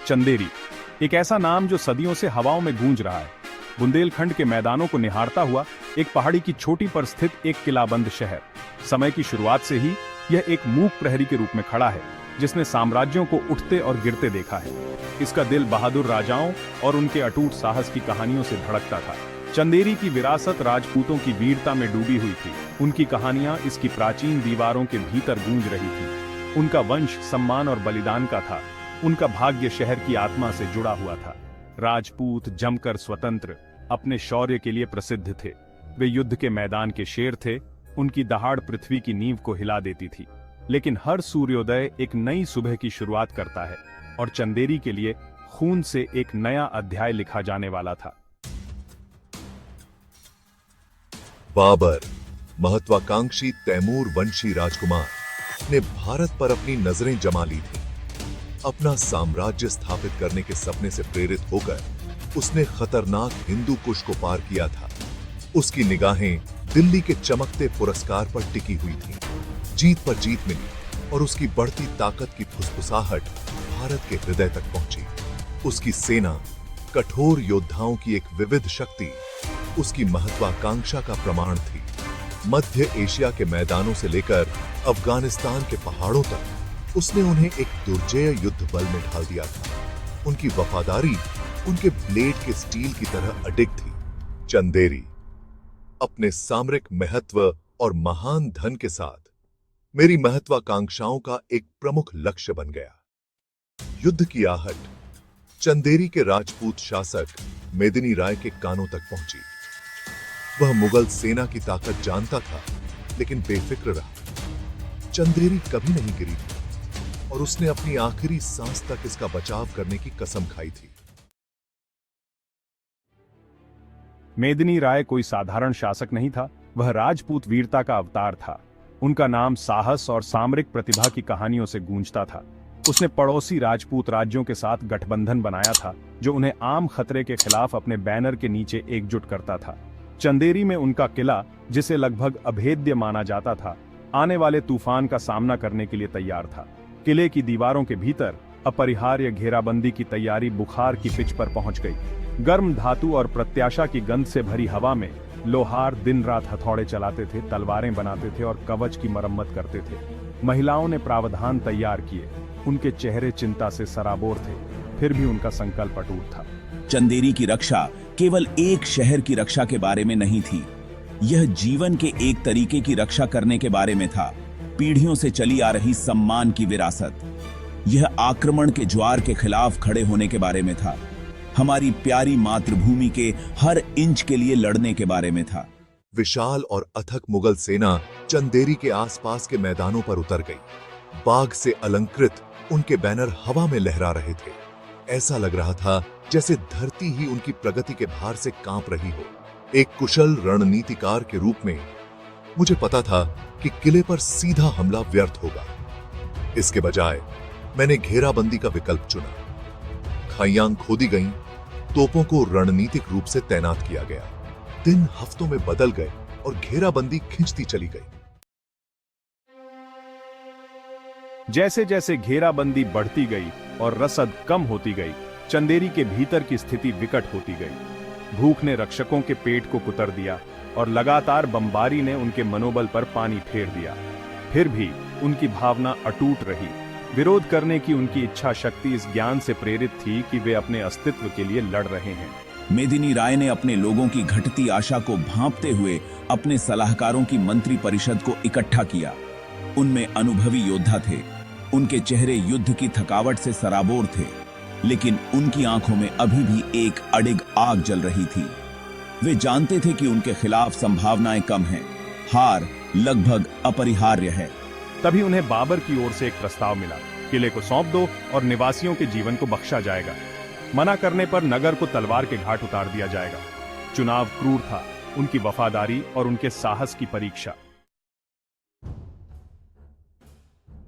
चंदेरी, एक ऐसा नाम जो सदियों से हवाओं में गूंज रहा है। बुंदेलखंड के मैदानों को निहारता हुआ एक पहाड़ी की चोटी पर स्थित एक किलाबंद शहर। समय की शुरुआत से ही यह एक मूक प्रहरी के रूप में खड़ा है, जिसने साम्राज्यों को उठते और गिरते देखा है। इसका दिल बहादुर राजाओं और उनके अटूट साहस की कहानियों से धड़कता था। चंदेरी की विरासत राजपूतों की वीरता में डूबी हुई थी। उनकी कहानियां इसकी प्राचीन दीवारों के भीतर गूंज रही थी। उनका वंश सम्मान और बलिदान का था। उनका भाग्य शहर की आत्मा से जुड़ा हुआ था। राजपूत जमकर स्वतंत्र, अपने शौर्य के लिए प्रसिद्ध थे। वे युद्ध के मैदान के शेर थे। उनकी दहाड़ पृथ्वी की नींव को हिला देती थी। लेकिन हर सूर्योदय एक नई सुबह की शुरुआत करता है, और चंदेरी के लिए खून से एक नया अध्याय लिखा जाने वाला था। बाबर, महत्वाकांक्षी तैमूर वंशी राजकुमार, ने भारत पर अपनी नजरें जमा ली थी। अपना साम्राज्य स्थापित करने के सपने से प्रेरित होकर उसने खतरनाक हिंदू कुश को पार किया था। उसकी निगाहें दिल्ली के चमकते पुरस्कार पर टिकी हुई थीं। जीत पर जीत मिली और उसकी बढ़ती ताकत की फुसफुसाहट भारत के हृदय तक पहुंची। उसकी सेना कठोर योद्धाओं की एक विविध शक्ति उसकी महत्वाकांक्षा का प्रमाण थी। मध्य एशिया के मैदानों से लेकर अफगानिस्तान के पहाड़ों तक उसने उन्हें एक दुर्जेय युद्ध बल में ढाल दिया था। उनकी वफादारी उनके ब्लेड के स्टील की तरह अडिग थी। चंदेरी अपने सामरिक महत्व और महान धन के साथ मेरी महत्वाकांक्षाओं का एक प्रमुख लक्ष्य बन गया। युद्ध की आहट चंदेरी के राजपूत शासक मेदिनी राय के कानों तक पहुंची। वह मुगल सेना की ताकत जानता था, लेकिन बेफिक्र रहा। चंदेरी कभी नहीं गिरी थी और उसने अपनी आखिरी सांस तक इसका बचाव करने की कसम खाई थी। मेदिनी राय कोई साधारण शासक नहीं था। वह राजपूत वीरता का अवतार था। उनका नाम साहस और सामरिक प्रतिभा की कहानियों से गूंजता था। उसने पड़ोसी राजपूत राज्यों के साथ गठबंधन बनाया था, जो उन्हें आम खतरे के खिलाफ अपने बैनर के नीचे एकजुट करता था। चंदेरी में उनका किला, जिसे लगभग अभेद्य माना जाता था, आने वाले तूफान का सामना करने के लिए तैयार था। किले की दीवारों के भीतर अपरिहार्य घेराबंदी की तैयारी बुखार की पिच पर पहुंच गई। गर्म धातु और प्रत्याशा की गंध से भरी हवा में लोहार दिन रात हथौड़े चलाते थे, तलवारें बनाते थे और कवच की मरम्मत करते थे। महिलाओं ने प्रावधान तैयार किए। उनके चेहरे चिंता से सराबोर थे, फिर भी उनका संकल्प अटूट था। चंदेरी की रक्षा केवल एक शहर की रक्षा के बारे में नहीं थी। यह जीवन के एक तरीके की रक्षा करने के बारे में था। पीढ़ियों से चली आ रही सम्मान की विरासत। यह आक्रमण के ज्वार के खिलाफ खड़े होने के बारे में था। हमारी प्यारी मातृभूमि के हर इंच के लिए लड़ने के बारे में था। विशाल और अथक मुगल सेना चंदेरी के आसपास के मैदानों पर उतर गई। बाग से अलंकृत उनके बैनर हवा में लहरा रहे थे। ऐसा लग रहा था जैसे धरती ही उनकी प्रगति के भार से कांप रही हो। एक कुशल रणनीतिकार के रूप में मुझे पता था कि किले पर सीधा हमला व्यर्थ होगा। इसके बजाय मैंने घेराबंदी का विकल्प चुना। खाइयां खोदी गईं, तोपों को रणनीतिक रूप से तैनात किया गया। दिन हफ्तों में बदल गए और घेराबंदी खिंचती चली गई। जैसे जैसे घेराबंदी बढ़ती गई और रसद कम होती गई, चंदेरी के भीतर की स्थिति विकट होती गई। भूख ने रक्षकों के पेट को कुतर दिया और लगातार बमबारी ने उनके मनोबल पर पानी फेर दिया। फिर भी उनकी भावना अटूट रही। विरोध करने की उनकी इच्छा शक्ति इस ज्ञान से प्रेरित थी कि वे अपने अस्तित्व के लिए लड़ रहे हैं। मेदिनी राय ने अपने लोगों की घटती आशा को भांपते हुए अपने सलाहकारों की मंत्री परिषद को इकट्ठा किया। उनमें अनुभवी योद्धा थे। उनके चेहरे युद्ध की थकावट से सराबोर थे, लेकिन उनकी आंखों में अभी भी एक अडिग आग जल रही थी। वे जानते थे कि उनके खिलाफ संभावनाएं कम हैं, हार लगभग अपरिहार्य है। तभी उन्हें बाबर की ओर से एक प्रस्ताव मिला। किले को सौंप दो और निवासियों के जीवन को बख्शा जाएगा। मना करने पर नगर को तलवार के घाट उतार दिया जाएगा। चुनाव क्रूर था, उनकी वफादारी और उनके साहस की परीक्षा।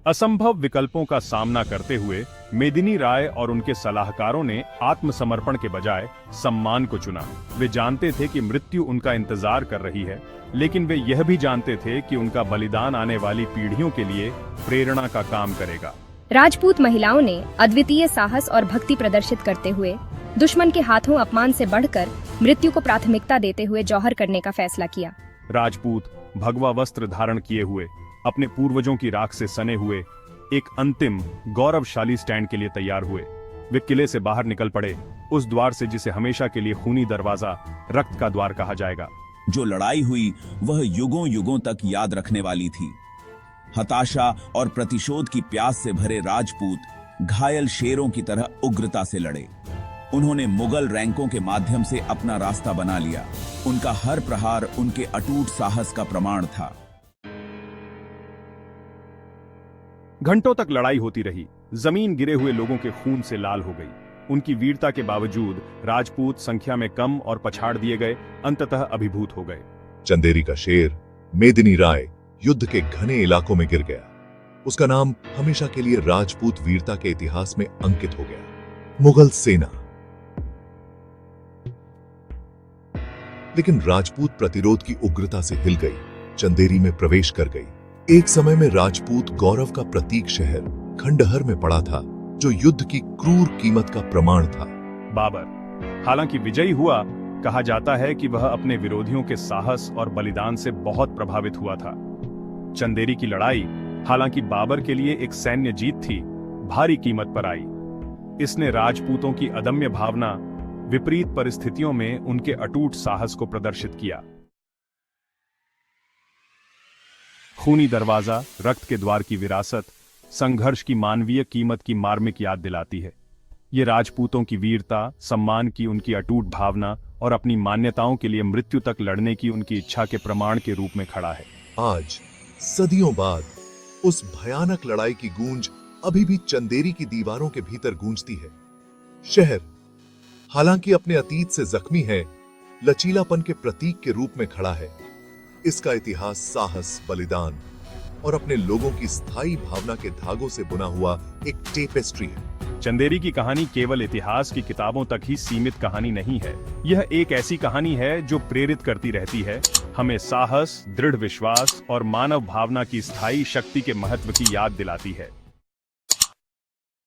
असंभव विकल्पों का सामना करते हुए मेदिनी राय और उनके सलाहकारों ने आत्मसमर्पण के बजाय सम्मान को चुना। वे जानते थे कि मृत्यु उनका इंतजार कर रही है, लेकिन वे यह भी जानते थे कि उनका बलिदान आने वाली पीढ़ियों के लिए प्रेरणा का काम करेगा। राजपूत महिलाओं ने अद्वितीय साहस और भक्ति प्रदर्शित करते हुए दुश्मन के हाथों अपमान से बढ़कर मृत्यु को प्राथमिकता देते हुए जौहर करने का फैसला किया। राजपूत भगवा वस्त्र धारण किए हुए, अपने पूर्वजों की राख से सने हुए, एक अंतिम गौरवशाली स्टैंड के लिए तैयार हुए। वे किले से बाहर निकल पड़े, उस द्वार से जिसे हमेशा के लिए खूनी दरवाजा, रक्त का द्वार कहा जाएगा। जो लड़ाई हुई वह युगों युगों तक याद रखने वाली थी। हताशा और प्रतिशोध की प्यास से भरे राजपूत घायल शेरों की तरह उग्रता से लड़े। उन्होंने मुगल रैंकों के माध्यम से अपना रास्ता बना लिया। उनका हर प्रहार उनके अटूट साहस का प्रमाण था। घंटों तक लड़ाई होती रही। जमीन गिरे हुए लोगों के खून से लाल हो गई। उनकी वीरता के बावजूद राजपूत संख्या में कम और पछाड़ दिए गए, अंततः अभिभूत हो गए। चंदेरी का शेर मेदिनी राय युद्ध के घने इलाकों में गिर गया। उसका नाम हमेशा के लिए राजपूत वीरता के इतिहास में अंकित हो गया। मुगल सेना, लेकिन राजपूत प्रतिरोध की उग्रता से हिल गई, चंदेरी में प्रवेश कर गई। एक समय में राजपूत गौरव का प्रतीक शहर खंडहर में पड़ा था, जो युद्ध की क्रूर कीमत का प्रमाण था। बाबर हालांकि विजयी हुआ, कहा जाता है कि वह अपने विरोधियों के साहस और बलिदान से बहुत प्रभावित हुआ था। चंदेरी की लड़ाई हालांकि बाबर के लिए एक सैन्य जीत थी, भारी कीमत पर आई। इसने राजपूतों की अदम्य भावना, विपरीत परिस्थितियों में उनके अटूट साहस को प्रदर्शित किया। खूनी दरवाजा, रक्त के द्वार की विरासत, संघर्ष की मानवीय कीमत की मार्मिक याद दिलाती है। ये राजपूतों की वीरता, सम्मान की उनकी अटूट भावना और अपनी मान्यताओं के लिए मृत्यु तक लड़ने की उनकी इच्छा के प्रमाण के रूप में खड़ा है। आज सदियों बाद उस भयानक लड़ाई की गूंज अभी भी चंदेरी की दीवारों के भीतर गूंजती है। शहर हालांकि अपने अतीत से जख्मी है, लचीलापन के प्रतीक के रूप में खड़ा है। इसका इतिहास साहस, बलिदान और अपने लोगों की स्थायी भावना के धागों से बुना हुआ एक टेपेस्ट्री है। चंदेरी की कहानी केवल इतिहास की किताबों तक ही सीमित कहानी नहीं है। यह एक ऐसी कहानी है जो प्रेरित करती रहती है, हमें साहस, दृढ़ विश्वास और मानव भावना की स्थायी शक्ति के महत्व की याद दिलाती है।